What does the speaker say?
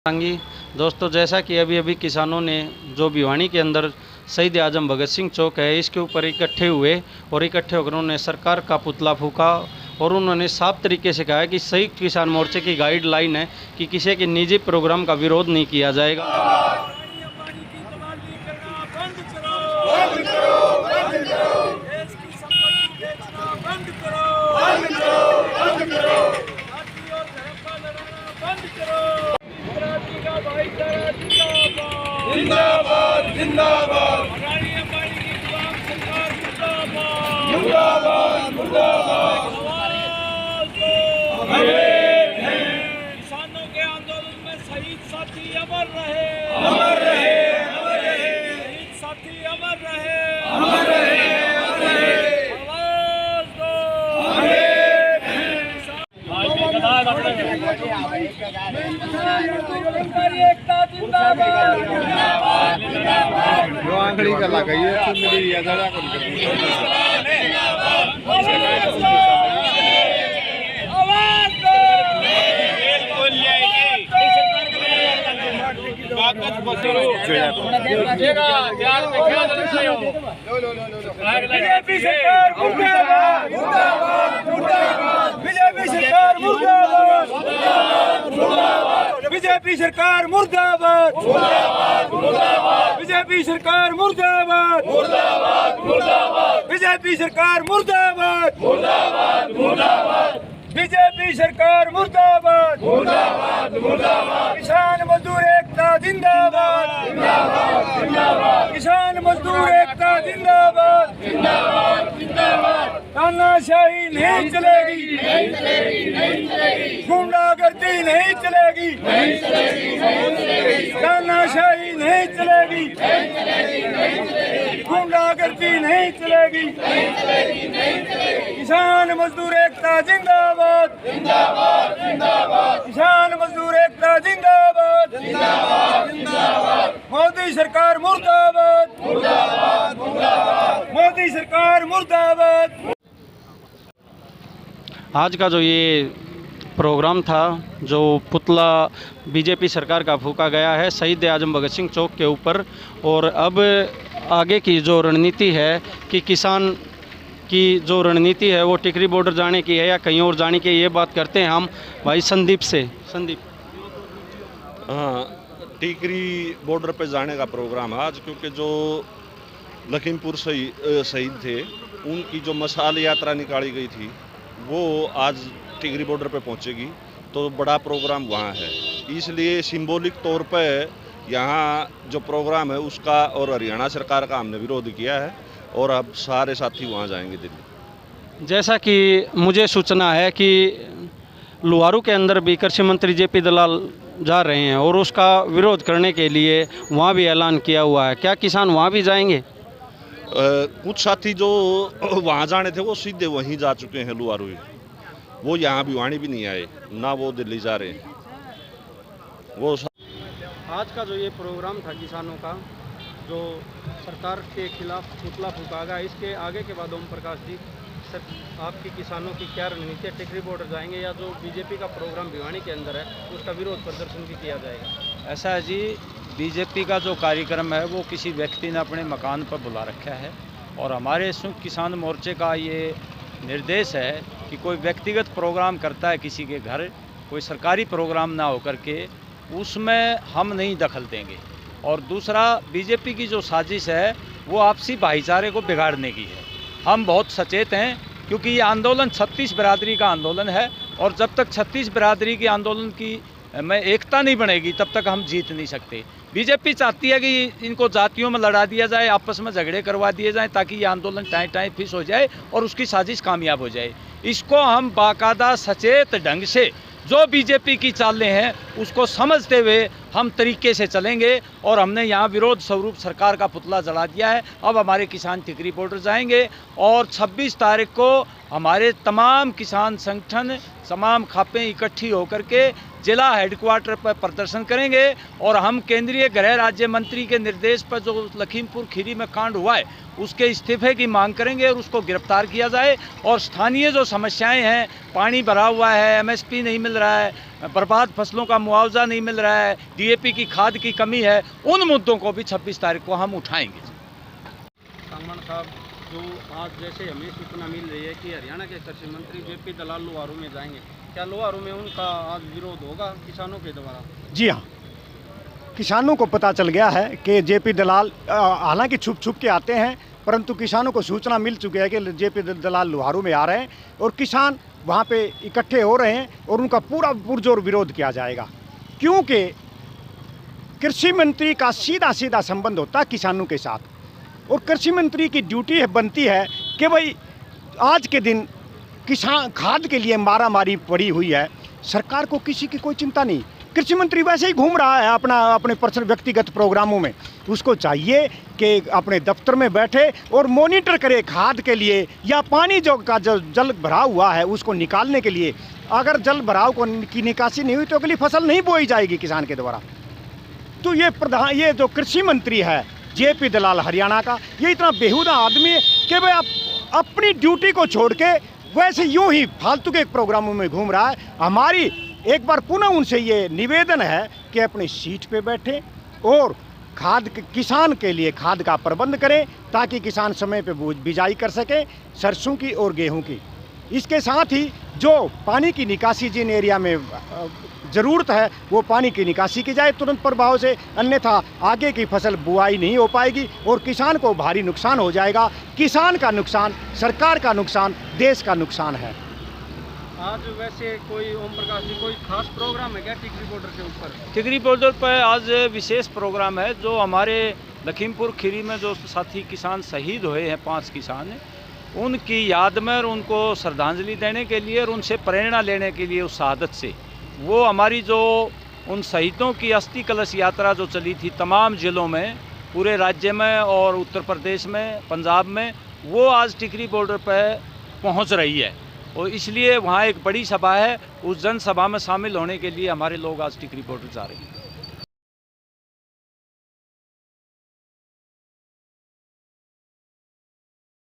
सांगी दोस्तों, जैसा कि अभी अभी किसानों ने जो भिवानी के अंदर शहीद आजम भगत सिंह चौक है इसके ऊपर इकट्ठे हुए और इकट्ठे होकर उन्होंने सरकार का पुतला फूका और उन्होंने साफ तरीके से कहा है कि संयुक्त किसान मोर्चे की गाइडलाइन है कि किसी के निजी प्रोग्राम का विरोध नहीं किया जाएगा। जिंदाबाद जिंदाबाद मुर्दाबाद मुर्दाबाद। किसानों के आंदोलन में शहीद साथी अमर रहे, अमर रहे, अमर रहे, शहीद साथी अमर रहे, अमर रहे, अमर रहे। आवाज दो। एकता जिंदाबाद, जो आंखड़ी का लगा ये तो मिली है जरा कर आवाज दो। बीजेपी सरकार मुर्दाबाद, बीजेपी सरकार मुर्दाबाद, बीजेपी सरकार मुर्दाबाद, बीजेपी सरकार मुर्दाबाद, बीजेपी सरकार मुर्दाबाद, बीजेपी सरकार मुर्दाबाद, किसान मजदूर एकता जिंदाबाद, किसान मजदूर एकता जिंदाबाद, तानाशाही नहीं चलेगी, गुंडागर्दी नहीं चलेगी, तानाशाही नहीं चलेगी, गुंडागर्दी नहीं चलेगी। किसान मजदूर एकता जिंदाबाद, किसान मजदूर एकता जिंदाबाद, मोदी सरकार मुर्दाबाद, मोदी सरकार मुर्दाबाद। आज का जो ये प्रोग्राम था, जो पुतला बीजेपी सरकार का फूका गया है शहीद आजम भगत सिंह चौक के ऊपर, और अब आगे की जो रणनीति है कि किसान की जो रणनीति है वो टिकरी बॉर्डर जाने की है या कहीं और जाने की, ये बात करते हैं हम भाई संदीप से। संदीप, हाँ, टिकरी बॉर्डर पे जाने का प्रोग्राम है आज, क्योंकि जो लखीमपुर शहीद थे उनकी जो मशाल यात्रा निकाली गई थी वो आज टिकरी बॉर्डर पे पहुंचेगी, तो बड़ा प्रोग्राम वहाँ है, इसलिए सिंबॉलिक तौर पे यहाँ जो प्रोग्राम है उसका और हरियाणा सरकार का हमने विरोध किया है और अब सारे साथी वहाँ जाएंगे दिल्ली। जैसा कि मुझे सूचना है कि लुहारू के अंदर भी कृषि मंत्री जेपी दलाल जा रहे हैं और उसका विरोध करने के लिए वहाँ भी ऐलान किया हुआ है, क्या किसान वहाँ भी जाएंगे? कुछ साथी जो वहाँ जाने थे वो सीधे वहीं जा चुके हैं लुहारू, वो यहाँ भिवानी भी नहीं आए, ना वो दिल्ली जा रहे हैं। वो आज का जो ये प्रोग्राम था किसानों का, जो सरकार के खिलाफ पुतला फूका गया, इसके आगे के बाद ओम प्रकाश जी, सर आपकी किसानों की क्या रणनीति है? टिकरी बॉर्डर जाएंगे या जो बीजेपी का प्रोग्राम भिवानी के अंदर है उसका विरोध प्रदर्शन भी किया जाएगा? ऐसा है जी, बीजेपी का जो कार्यक्रम है वो किसी व्यक्ति ने अपने मकान पर बुला रखा है और हमारे संयुक्त किसान मोर्चे का ये निर्देश है कि कोई व्यक्तिगत प्रोग्राम करता है किसी के घर, कोई सरकारी प्रोग्राम ना होकर के, उसमें हम नहीं दखल देंगे। और दूसरा, बीजेपी की जो साजिश है वो आपसी भाईचारे को बिगाड़ने की है। हम बहुत सचेत हैं क्योंकि ये आंदोलन 36 बिरादरी का आंदोलन है और जब तक 36 बिरादरी के आंदोलन की में एकता नहीं बनेगी तब तक हम जीत नहीं सकते। बीजेपी चाहती है कि इनको जातियों में लड़ा दिया जाए, आपस में झगड़े करवा दिए जाएं ताकि ये आंदोलन टाइम टाइम फिस हो जाए और उसकी साजिश कामयाब हो जाए। इसको हम बाकायदा सचेत ढंग से जो बीजेपी की चालें हैं उसको समझते हुए हम तरीके से चलेंगे और हमने यहाँ विरोध स्वरूप सरकार का पुतला जला दिया है। अब हमारे किसान टिकरी बॉर्डर जाएंगे और 26 तारीख को हमारे तमाम किसान संगठन, तमाम खापें इकट्ठी होकर के जिला हेडक्वार्टर पर प्रदर्शन करेंगे और हम केंद्रीय गृह राज्य मंत्री के निर्देश पर जो लखीमपुर खीरी में कांड हुआ है उसके इस्तीफे की मांग करेंगे और उसको गिरफ्तार किया जाए। और स्थानीय जो समस्याएं हैं, पानी भरा हुआ है, एमएसपी नहीं मिल रहा है, बर्बाद फसलों का मुआवजा नहीं मिल रहा है, डीएपी की खाद की कमी है, उन मुद्दों को भी 26 तारीख को हम उठाएंगे। सांगवान साहब, जो आज जैसे हमें सूचना मिल रही है कि हरियाणा के कृषि मंत्री जेपी दलाल लोहारू में जाएंगे, क्या लोहारू में उनका आज विरोध होगा किसानों के द्वारा? जी हाँ, किसानों को पता चल गया है कि जेपी दलाल हालांकि छुप छुप के आते हैं, परंतु किसानों को सूचना मिल चुकी है कि जेपी दलाल लोहारू में आ रहे हैं और किसान वहाँ पे इकट्ठे हो रहे हैं और उनका पूरा पुरजोर विरोध किया जाएगा, क्योंकि कृषि मंत्री का सीधा सीधा संबंध होता है किसानों के साथ। और कृषि मंत्री की ड्यूटी बनती है कि भाई आज के दिन किसान खाद के लिए मारामारी पड़ी हुई है, सरकार को किसी की कोई चिंता नहीं। कृषि मंत्री वैसे ही घूम रहा है अपने पर्सनल व्यक्तिगत प्रोग्रामों में, उसको चाहिए कि अपने दफ्तर में बैठे और मॉनिटर करे खाद के लिए या पानी जो जल भराव हुआ है उसको निकालने के लिए। अगर जल भराव की निकासी नहीं हुई तो अगली फसल नहीं बोई जाएगी किसान के द्वारा। तो ये जो कृषि मंत्री है जेपी दलाल हरियाणा का, ये इतना बेहुदा आदमी है कि भाई आप अपनी ड्यूटी को छोड़ के वैसे यूं ही फालतू के प्रोग्रामों में घूम रहा है। हमारी एक बार पुनः उनसे ये निवेदन है कि अपनी सीट पे बैठे और किसान के लिए खाद का प्रबंध करें ताकि किसान समय पे बिजाई कर सके सरसों की और गेहूं की। इसके साथ ही जो पानी की निकासी जिन एरिया में ज़रूरत है वो पानी की निकासी की जाए तुरंत प्रभाव से, अन्यथा आगे की फसल बुआई नहीं हो पाएगी और किसान को भारी नुकसान हो जाएगा। किसान का नुकसान, सरकार का नुकसान, देश का नुकसान है। आज वैसे कोई ओम प्रकाश जी कोई खास प्रोग्राम है क्या टिकरी बॉर्डर के ऊपर? टिकरी बॉर्डर पर आज विशेष प्रोग्राम है। जो हमारे लखीमपुर खीरी में जो साथी किसान शहीद हुए हैं, 5 किसान, उनकी याद में और उनको श्रद्धांजलि देने के लिए और उनसे प्रेरणा लेने के लिए उस शहादत से, वो हमारी जो उन शहीदों की अस्थि कलश यात्रा जो चली थी तमाम ज़िलों में, पूरे राज्य में और उत्तर प्रदेश में, पंजाब में, वो आज टिकरी बॉर्डर पर पहुंच रही है और इसलिए वहाँ एक बड़ी सभा है। उस जनसभा में शामिल होने के लिए हमारे लोग आज टिकरी बॉर्डर जा रहे हैं।